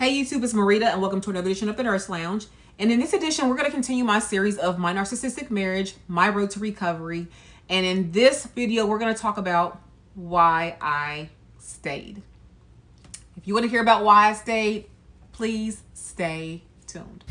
Hey YouTube, it's Marida and welcome to another edition of the Nurse Lounge. And in this edition, we're going to continue my series of my narcissistic marriage, my road to recovery. And in this video, we're going to talk about why I stayed. If you want to hear about why I stayed, please stay tuned.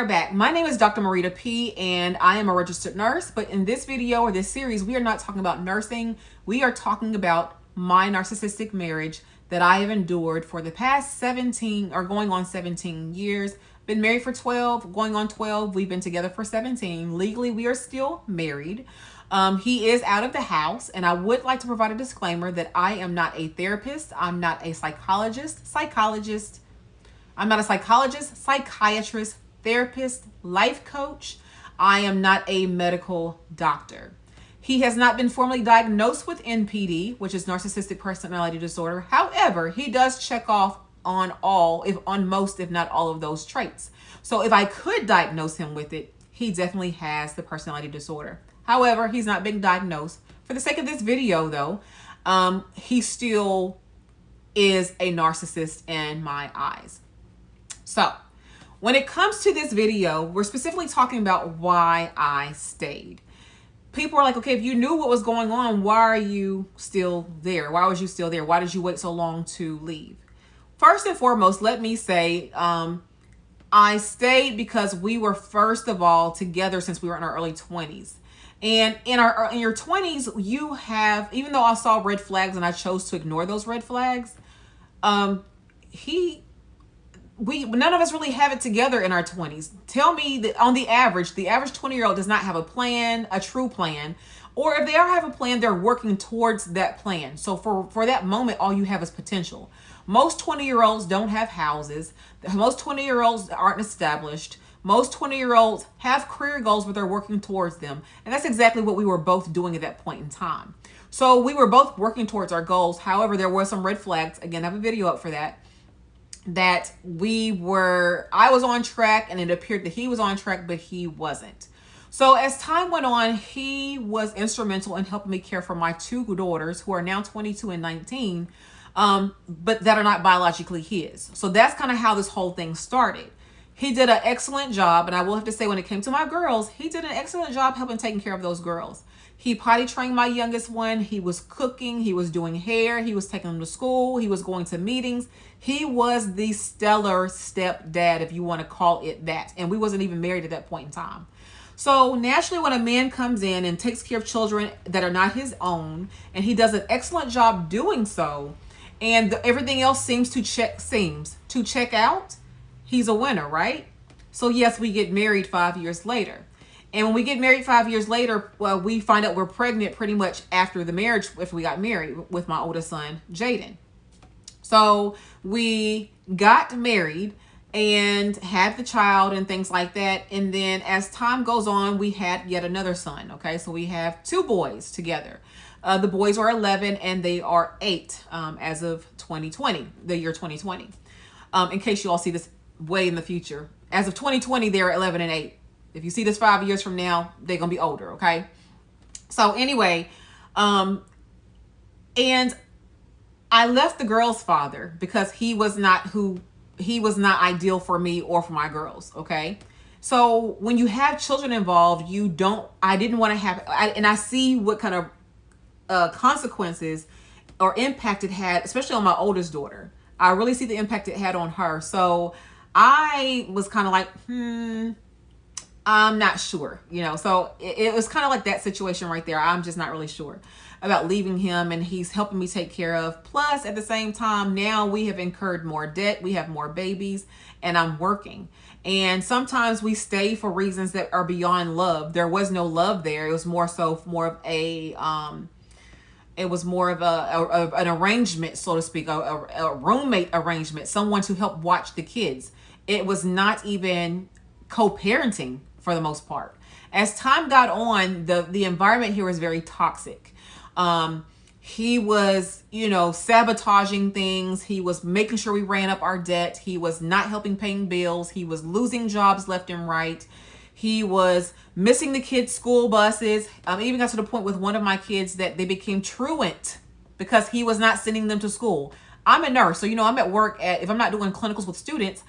Back. My name is Dr. Marida P and I am a registered nurse, but in this video or this series, we are not talking about nursing. We are talking about my narcissistic marriage that I have endured for the past 17 or going on 17 years. Been married for 12, going on 12. We've been together for 17. Legally, we are still married. He is out of the house, and I would like to provide a disclaimer that I am not a therapist. I'm not a psychologist. I'm not a psychiatrist, therapist, life coach. I am not a medical doctor. He has not been formally diagnosed with NPD, which is narcissistic personality disorder. However, he does check off on most, if not all of those traits. So if I could diagnose him with it, he definitely has the personality disorder. However, he's not been diagnosed. For the sake of this video though, he still is a narcissist in my eyes. So when it comes to this video, we're specifically talking about why I stayed. People are like, okay, if you knew what was going on, why are you still there? Why was you still there? Why did you wait so long to leave? First and foremost, let me say, I stayed because we were, first of all, together since we were in our early 20s. And in your 20s, you have, even though I saw red flags and I chose to ignore those red flags, none of us really have it together in our 20s. Tell me that on the average 20-year-old does not have a plan, a true plan, or if they have a plan, they're working towards that plan. So for that moment, all you have is potential. Most 20-year-olds don't have houses. Most 20-year-olds aren't established. Most 20-year-olds have career goals, but they're working towards them. And that's exactly what we were both doing at that point in time. So we were both working towards our goals. However, there were some red flags. Again, I have a video up for that. I was on track and it appeared that he was on track, but he wasn't. So as time went on, he was instrumental in helping me care for my two daughters who are now 22 and 19, but that are not biologically his. So that's kind of how this whole thing started. He did an excellent job. And I will have to say, when it came to my girls, he did an excellent job helping taking care of those girls. He potty trained my youngest one. He was cooking. He was doing hair. He was taking them to school. He was going to meetings. He was the stellar stepdad, if you want to call it that. And we wasn't even married at that point in time. So naturally, when a man comes in and takes care of children that are not his own, and he does an excellent job doing so, and everything else seems to check out, he's a winner, right? So yes, we get married 5 years later. And when we get married 5 years later, well, we find out we're pregnant pretty much after the marriage, if we got married, with my oldest son, Jaden. So we got married and had the child and things like that. And then as time goes on, we had yet another son. Okay, so we have two boys together. The boys are 11 and they are 8 as of 2020, the year 2020. In case you all see this way in the future. As of 2020, they're 11 and 8. If you see this 5 years from now, they're going to be older, okay? So anyway, and I left the girl's father because he was not ideal for me or for my girls, okay? So when you have children involved, I didn't want to have, and I see what kind of consequences or impact it had, especially on my oldest daughter. I really see the impact it had on her. So I was kind of like, I'm not sure, so it was kind of like that situation right there. I'm just not really sure about leaving him, and he's helping me take care of. Plus, at the same time, now we have incurred more debt. We have more babies, and I'm working. And sometimes we stay for reasons that are beyond love. There was no love there. It was more of a, an arrangement, so to speak, a roommate arrangement, someone to help watch the kids. It was not even co-parenting for the most part. As time got on, the environment here was very toxic. He was, sabotaging things. He was making sure we ran up our debt. He was not helping paying bills. He was losing jobs left and right. He was missing the kids' school buses. Even got to the point with one of my kids that they became truant because he was not sending them to school. I'm a nurse, so I'm at work if I'm not doing clinicals with students,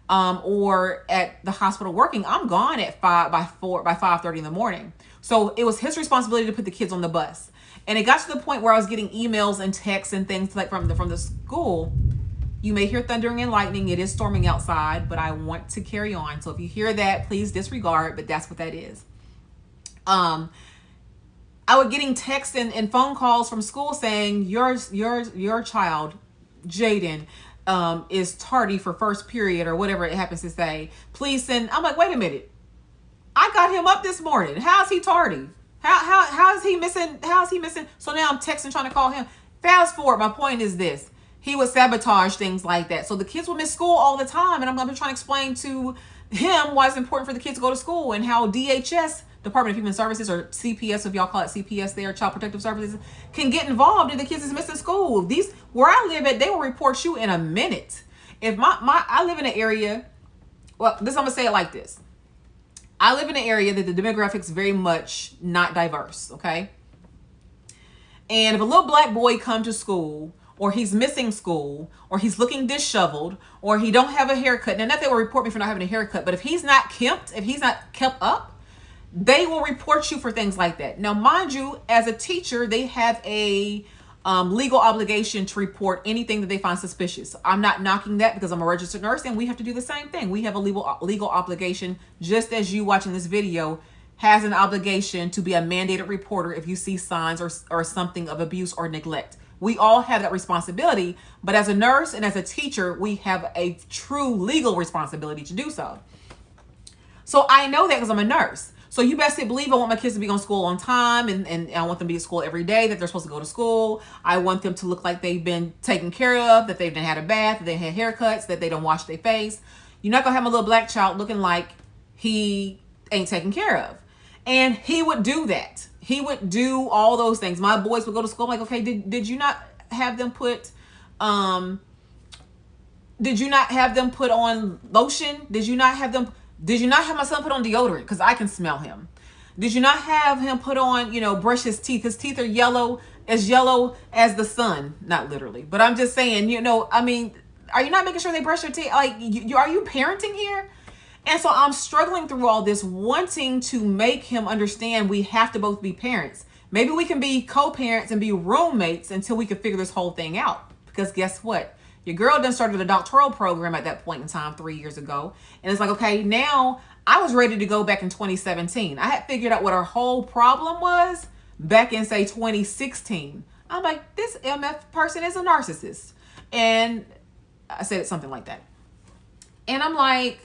or at the hospital working, I'm gone at 5:30 in the morning. So it was his responsibility to put the kids on the bus. And it got to the point where I was getting emails and texts and things like from the school. You may hear thundering and lightning. It is storming outside, but I want to carry on. So if you hear that, please disregard, but that's what that is. I was getting texts and phone calls from school saying your child, Jaden, is tardy for first period or whatever it happens to say. Please send. I'm like, wait a minute. I got him up this morning. How's he tardy? How is he missing? How is he missing? So now I'm texting, trying to call him. Fast forward. My point is this. He would sabotage things like that. So the kids will miss school all the time. And I'm going to try to explain to him why it's important for the kids to go to school, and how DHS, Department of Human Services, or CPS, if y'all call it CPS there, Child Protective Services, can get involved if the kids is missing school. Where I live at, they will report you in a minute. If I live in an area, I'm going to say it like this. I live in an area that the demographics very much not diverse, okay? And if a little black boy come to school, or he's missing school, or he's looking disheveled, or he don't have a haircut. Now, not they will report me for not having a haircut, but if he's not kept up, they will report you for things like that. Now, mind you, as a teacher, they have a legal obligation to report anything that they find suspicious. I'm not knocking that because I'm a registered nurse, and we have to do the same thing. We have a legal obligation, just as you watching this video has an obligation to be a mandated reporter if you see signs or something of abuse or neglect. We all have that responsibility, but as a nurse and as a teacher, we have a true legal responsibility to do so. So I know that because I'm a nurse. So you best believe I want my kids to be on school on time, and I want them to be at school every day, that they're supposed to go to school. I want them to look like they've been taken care of, that they've had a bath, that they had haircuts, that they don't wash their face. You're not going to have a little black child looking like he ain't taken care of. And he would do that. He would do all those things. My boys would go to school. I'm like, okay, did you not have them put on lotion? Did you not have my son put on deodorant? Because I can smell him. Did you not have him put on, brush his teeth? His teeth are yellow as the sun. Not literally, but I'm just saying, are you not making sure they brush their teeth? Like, are you parenting here? And so I'm struggling through all this, wanting to make him understand we have to both be parents. Maybe we can be co-parents and be roommates until we can figure this whole thing out. Because guess what? Your girl done started a doctoral program at that point in time 3 years ago. And it's like, okay, now I was ready to go back in 2017. I had figured out what our whole problem was back in, say, 2016. I'm like, this MF person is a narcissist. And I said something like that. And I'm like,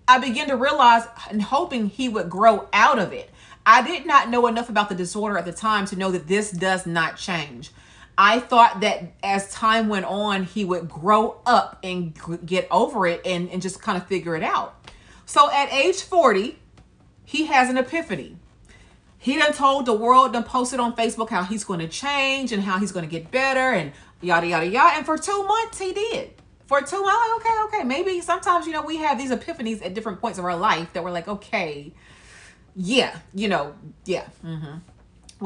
I began to realize and hoping he would grow out of it. I did not know enough about the disorder at the time to know that this does not change. I thought that as time went on, he would grow up and get over it and just kind of figure it out. So at age 40, he has an epiphany. He done told the world, done posted on Facebook how he's going to change and how he's going to get better and yada, yada, yada. And for 2 months, he did. For 2 months, I'm like, okay. Maybe sometimes, we have these epiphanies at different points of our life that we're like, okay, yeah. Well,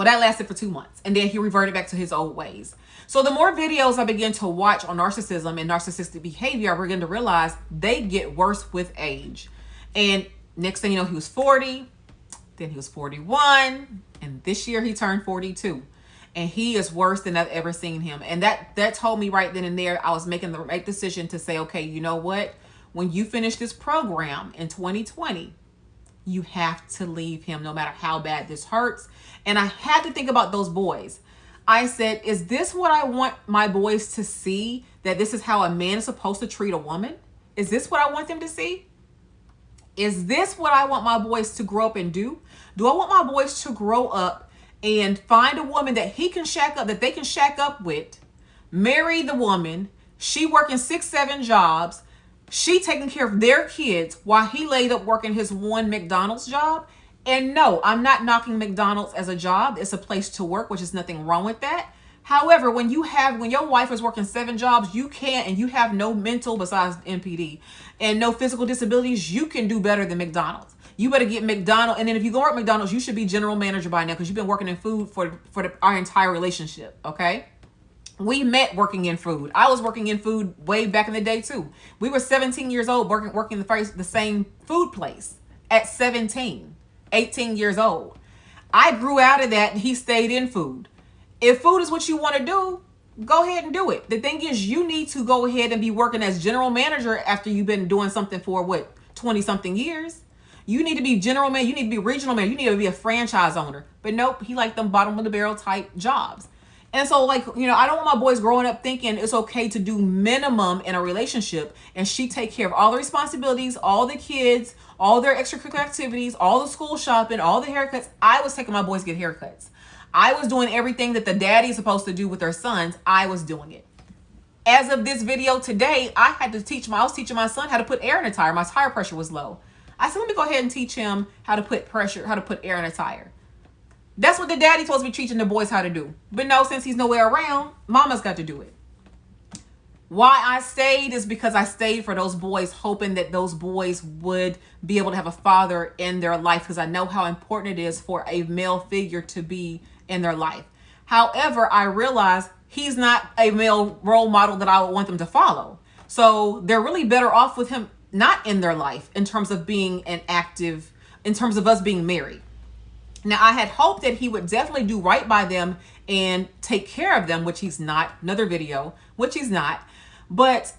that lasted for 2 months. And then he reverted back to his old ways. So the more videos I began to watch on narcissism and narcissistic behavior, I began to realize they get worse with age. And next thing you know, he was 40. Then he was 41. And this year he turned 42. And he is worse than I've ever seen him. And that told me right then and there, I was making the right decision to say, okay, you know what? when you finish this program in 2020, you have to leave him no matter how bad this hurts. And I had to think about those boys. I said, is this what I want my boys to see? That this is how a man is supposed to treat a woman? Is this what I want them to see? Is this what I want my boys to grow up and do? Do I want my boys to grow up and find a woman that he can shack up, that they can shack up with, marry the woman, she working 6, 7 jobs, she taking care of their kids while he laid up working his one McDonald's job? And no, I'm not knocking McDonald's as a job. It's a place to work, which is nothing wrong with that. However, when your wife is working 7 jobs, you can't, and you have no mental besides NPD and no physical disabilities, you can do better than McDonald's. You better get McDonald's. And then if you go work McDonald's, you should be general manager by now, because you've been working in food for our entire relationship. Okay. We met working in food. I was working in food way back in the day too. We were 17 years old working the same food place at 17, 18 years old. I grew out of that and he stayed in food. If food is what you want to do, go ahead and do it. The thing is, you need to go ahead and be working as general manager after you've been doing something for 20 something years. You need to be general man. You need to be regional man. You need to be a franchise owner. But nope, he liked them bottom of the barrel type jobs. And so, I don't want my boys growing up thinking it's okay to do minimum in a relationship and she take care of all the responsibilities, all the kids, all their extracurricular activities, all the school shopping, all the haircuts. I was taking my boys to get haircuts. I was doing everything that the daddy is supposed to do with their sons. I was doing it. As of this video today, I was teaching my son how to put air in a tire. My tire pressure was low. I said, let me go ahead and teach him how to put air in a tire. That's what the daddy's supposed to be teaching the boys how to do. But no, since he's nowhere around, mama's got to do it. Why I stayed is because I stayed for those boys, hoping that those boys would be able to have a father in their life, because I know how important it is for a male figure to be in their life. However, I realize he's not a male role model that I would want them to follow. So they're really better off with him not in their life in terms of being in terms of us being married. Now, I had hoped that he would definitely do right by them and take care of them, which he's not. Another video, which he's not. But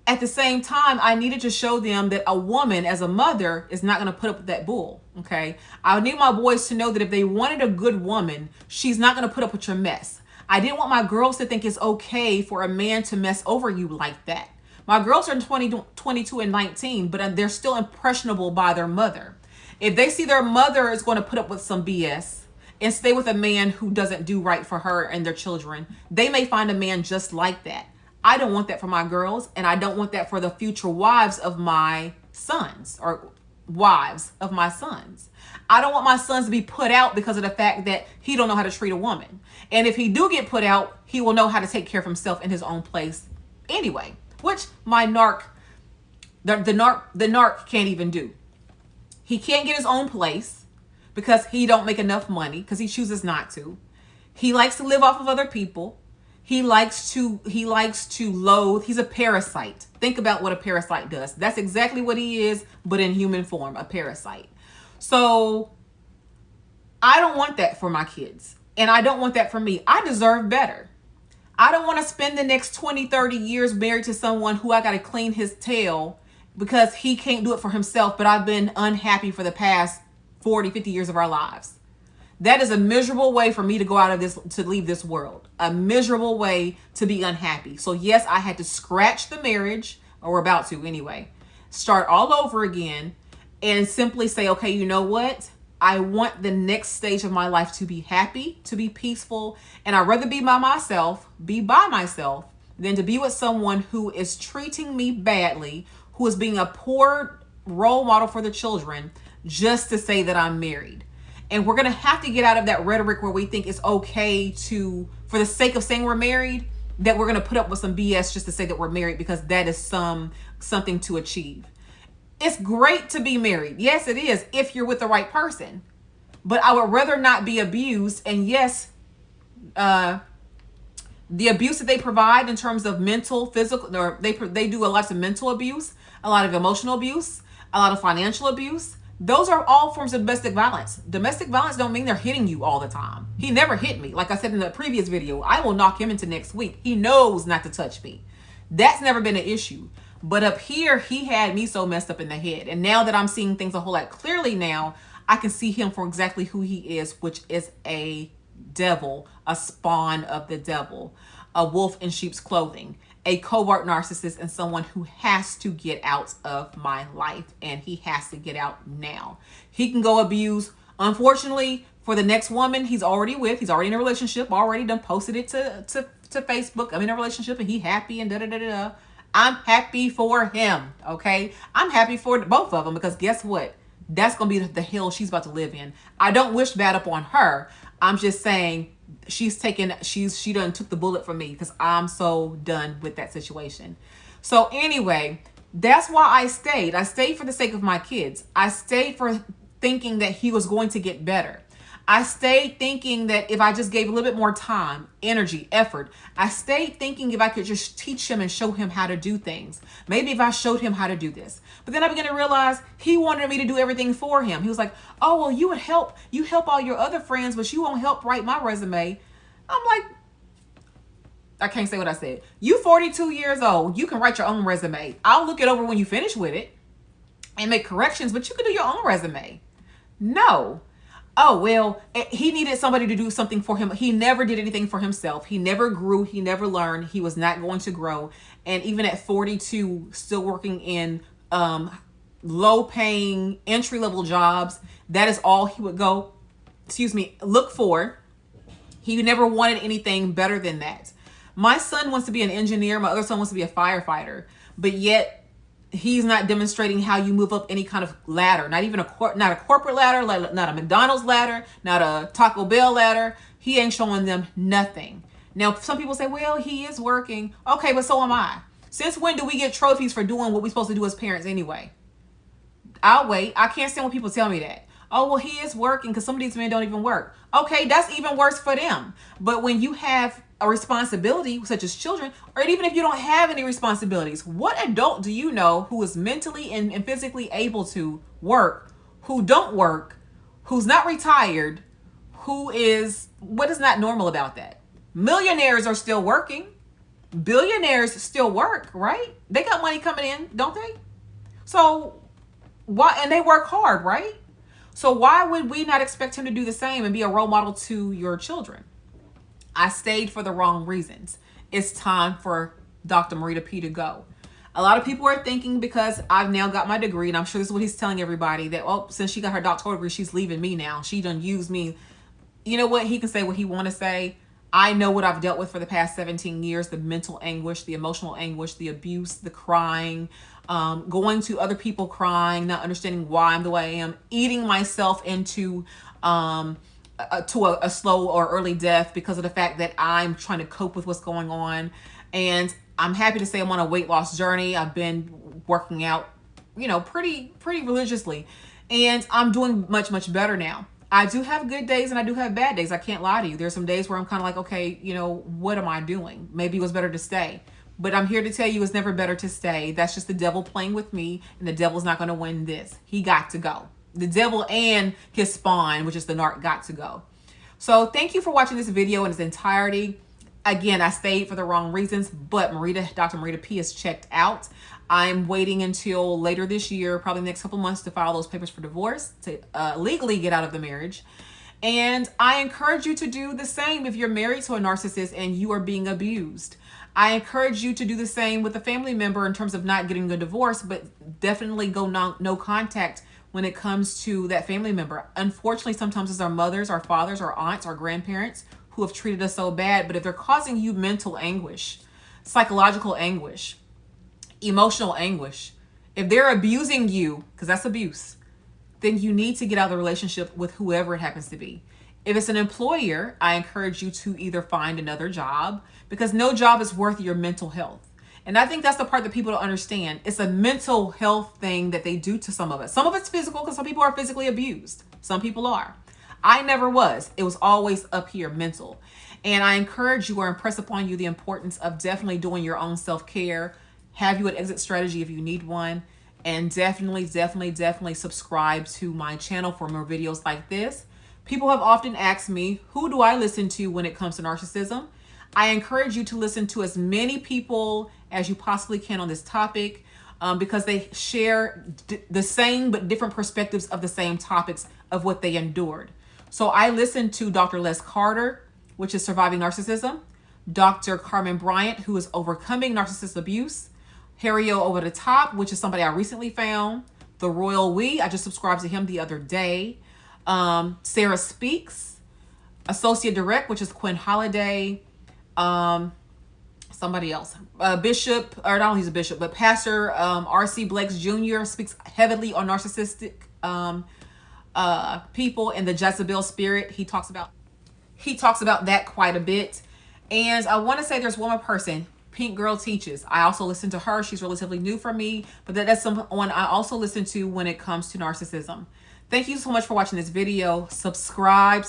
at the same time, I needed to show them that a woman as a mother is not going to put up with that bull. Okay. I need my boys to know that if they wanted a good woman, she's not going to put up with your mess. I didn't want my girls to think it's okay for a man to mess over you like that. My girls are 22 and 19, but they're still impressionable by their mother. If they see their mother is going to put up with some BS and stay with a man who doesn't do right for her and their children, they may find a man just like that. I don't want that for my girls, and I don't want that for the future wives of my sons or wives of my sons. I don't want my sons to be put out because of the fact that he don't know how to treat a woman. And if he do get put out, he will know how to take care of himself in his own place anyway, which my the narc can't even do. He can't get his own place because he don't make enough money, because he chooses not to. He likes to live off of other people. He likes to loathe. He's a parasite. Think about what a parasite does. That's exactly what he is, but in human form, a parasite. So I don't want that for my kids. And I don't want that for me. I deserve better. I don't want to spend the next 20, 30 years married to someone who I got to clean his tail because he can't do it for himself, but I've been unhappy for the past 40, 50 years of our lives. That is a miserable way for me to go out of this, to leave this world. A miserable way to be unhappy. So yes, I had to scratch the marriage, or we're about to anyway, start all over again and simply say, okay, you know what? I want the next stage of my life to be happy, to be peaceful. And I'd rather be by myself than to be with someone who is treating me badly, who is being a poor role model for the children just to say that I'm married. And we're going to have to get out of that rhetoric where we think it's okay to, for the sake of saying we're married, that we're going to put up with some BS just to say that we're married because that is something to achieve. It's great to be married. Yes, it is, if you're with the right person. But I would rather not be abused. And yes, the abuse that they provide in terms of mental, physical, or they do a lot of mental abuse, a lot of emotional abuse, a lot of financial abuse. Those are all forms of domestic violence. Domestic violence don't mean they're hitting you all the time. He never hit me. Like I said in the previous video, I will knock him into next week. He knows not to touch me. That's never been an issue. But up here, he had me so messed up in the head. And now that I'm seeing things a whole lot clearly now, I can see him for exactly who he is, which is a devil, a spawn of the devil, a wolf in sheep's clothing, a covert narcissist, and someone who has to get out of my life. And he has to get out now. He can go abuse. Unfortunately, for the next woman he's already with, he's already in a relationship, already done posted it to Facebook. I'm in a relationship and he happy and da-da-da-da-da. I'm happy for him, okay? I'm happy for both of them because guess what? That's going to be the hell she's about to live in. I don't wish bad upon her. I'm just saying she done took the bullet from me because I'm so done with that situation. So anyway, that's why I stayed. I stayed for the sake of my kids. I stayed for thinking that he was going to get better. I stayed thinking that if I just gave a little bit more time, energy, effort, I stayed thinking if I could just teach him and show him how to do things. Maybe if I showed him how to do this. But then I began to realize he wanted me to do everything for him. He was like, oh, well, you help all your other friends, but you won't help write my resume. I'm like, I can't say what I said. You 42 years old, you can write your own resume. I'll look it over when you finish with it and make corrections, but you can do your own resume. No. Oh, well, he needed somebody to do something for him. He never did anything for himself. He never grew. He never learned. He was not going to grow. And even at 42, still working in low-paying, entry-level jobs, that is all he would go, look for. He never wanted anything better than that. My son wants to be an engineer. My other son wants to be a firefighter. But yet, he's not demonstrating how you move up any kind of ladder, not even not a corporate ladder, like not a McDonald's ladder, not a Taco Bell ladder. He ain't showing them nothing. Now, some people say, well, he is working. Okay, but so am I. Since when do we get trophies for doing what we're supposed to do as parents anyway? I'll wait. I can't stand when people tell me that. Oh, well, he is working because some of these men don't even work. Okay, that's even worse for them. But when you have a responsibility, such as children, or even if you don't have any responsibilities, what adult do you know who is mentally and physically able to work, who don't work, who's not retired, what is not normal about that? Millionaires are still working. Billionaires still work, right? They got money coming in, don't they? So why, and they work hard, right? So why would we not expect him to do the same and be a role model to your children? I stayed for the wrong reasons. It's time for Dr. Marida P to go. A lot of people are thinking because I've now got my degree, and I'm sure this is what he's telling everybody, that, oh, since she got her doctoral degree, she's leaving me now. She done used me. You know what? He can say what he want to say. I know what I've dealt with for the past 17 years, the mental anguish, the emotional anguish, the abuse, the crying, going to other people crying, not understanding why I'm the way I am, eating myself into to a slow or early death because of the fact that I'm trying to cope with what's going on. And I'm happy to say I'm on a weight loss journey. I've been working out, pretty religiously, and I'm doing much, much better now. I do have good days and I do have bad days. I can't lie to you. There's some days where I'm kind of like, okay, what am I doing? Maybe it was better to stay. But I'm here to tell you it's never better to stay. That's just the devil playing with me, and the devil's not going to win this. He got to go. The devil and his spawn, which is the narc, got to go. So thank you for watching this video in its entirety. Again, I stayed for the wrong reasons, but Dr. Marida P is checked out. I'm waiting until later this year, probably the next couple months, to file those papers for divorce, to legally get out of the marriage. And I encourage you to do the same if you're married to a narcissist and you are being abused. I encourage you to do the same with a family member in terms of not getting a divorce, but definitely go no contact when it comes to that family member. Unfortunately, sometimes it's our mothers, our fathers, our aunts, our grandparents who have treated us so bad. But if they're causing you mental anguish, psychological anguish, emotional anguish, if they're abusing you, because that's abuse, then you need to get out of the relationship with whoever it happens to be. If it's an employer, I encourage you to either find another job, because no job is worth your mental health. And I think that's the part that people don't understand. It's a mental health thing that they do to some of us. Some of it's physical, because some people are physically abused. Some people are. I never was. It was always up here, mental. And I encourage you or impress upon you the importance of definitely doing your own self-care. Have you an exit strategy if you need one. And definitely subscribe to my channel for more videos like this. People have often asked me, who do I listen to when it comes to narcissism? I encourage you to listen to as many people as you possibly can on this topic. because they share the same but different perspectives of the same topics of what they endured. So I listened to Dr. Les Carter, which is Surviving Narcissism, Dr. Carmen Bryant, who is Overcoming Narcissist Abuse, Hario Ovadatop, which is somebody I recently found, The Royal We, I just subscribed to him the other day, Sarah Speaks, Associate Direct, which is Quinn Holliday, somebody else, Bishop, or I don't know he's a bishop, but Pastor RC Blakes Jr. speaks heavily on narcissistic people and the Jezebel spirit. He talks about that quite a bit. And I want to say there's one more person, Pink Girl Teaches. I also listen to her. She's relatively new for me, but that's someone I also listen to when it comes to narcissism. Thank you so much for watching this video. Subscribe,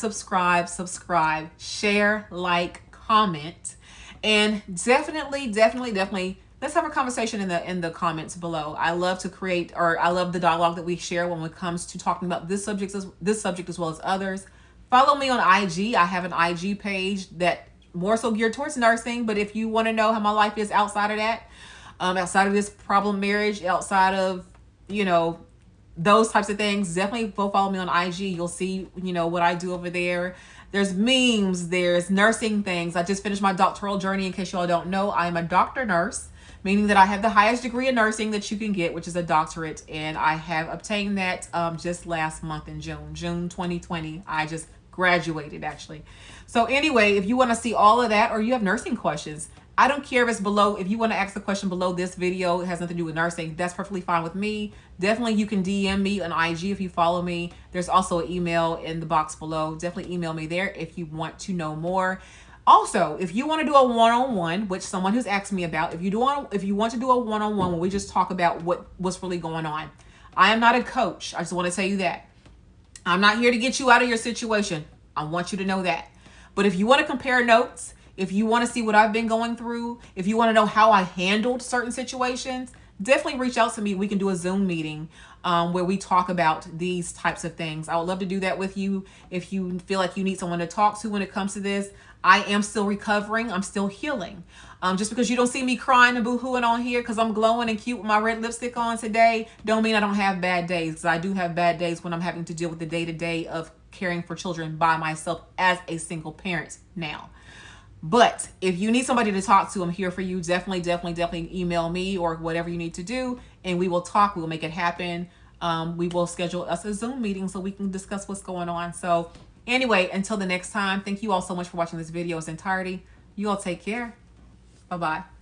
share, like, comment, and definitely let's have a conversation in the comments below. I love to create, or I love the dialogue that we share when it comes to talking about this subject as well as others. Follow me on IG. I have an IG page that more so geared towards nursing, but if you want to know how my life is outside of that, outside of this problem marriage, outside of, you know, those types of things, definitely go follow me on IG. You'll see, you know, what I do over there. There's memes, there's nursing things. I just finished my doctoral journey. In case you all don't know, I am a doctor nurse, meaning that I have the highest degree of nursing that you can get, which is a doctorate. And I have obtained that just last month in June 2020. I just graduated, actually. So anyway, if you want to see all of that, or you have nursing questions, I don't care if it's below. If you want to ask a question below this video, it has nothing to do with nursing, that's perfectly fine with me. Definitely you can DM me on IG if you follow me. There's also an email in the box below. Definitely email me there if you want to know more. Also, if you want to do a one-on-one, which someone who's asked me about, if you want to do a one-on-one where we just talk about what's really going on. I am not a coach. I just want to tell you that. I'm not here to get you out of your situation. I want you to know that. But if you want to compare notes, if you want to see what I've been going through, if you want to know how I handled certain situations, definitely reach out to me. We can do a Zoom meeting where we talk about these types of things. I would love to do that with you. If you feel like you need someone to talk to when it comes to this, I am still recovering. I'm still healing. Just because you don't see me crying and boo-hooing on here because I'm glowing and cute with my red lipstick on today, don't mean I don't have bad days. Because I do have bad days when I'm having to deal with the day-to-day of caring for children by myself as a single parent now. But if you need somebody to talk to, I'm here for you. Definitely email me or whatever you need to do, and we will talk. We will make it happen. We will schedule us a Zoom meeting so we can discuss what's going on. So anyway, until the next time, thank you all so much for watching this video in its entirety. You all take care. Bye-bye.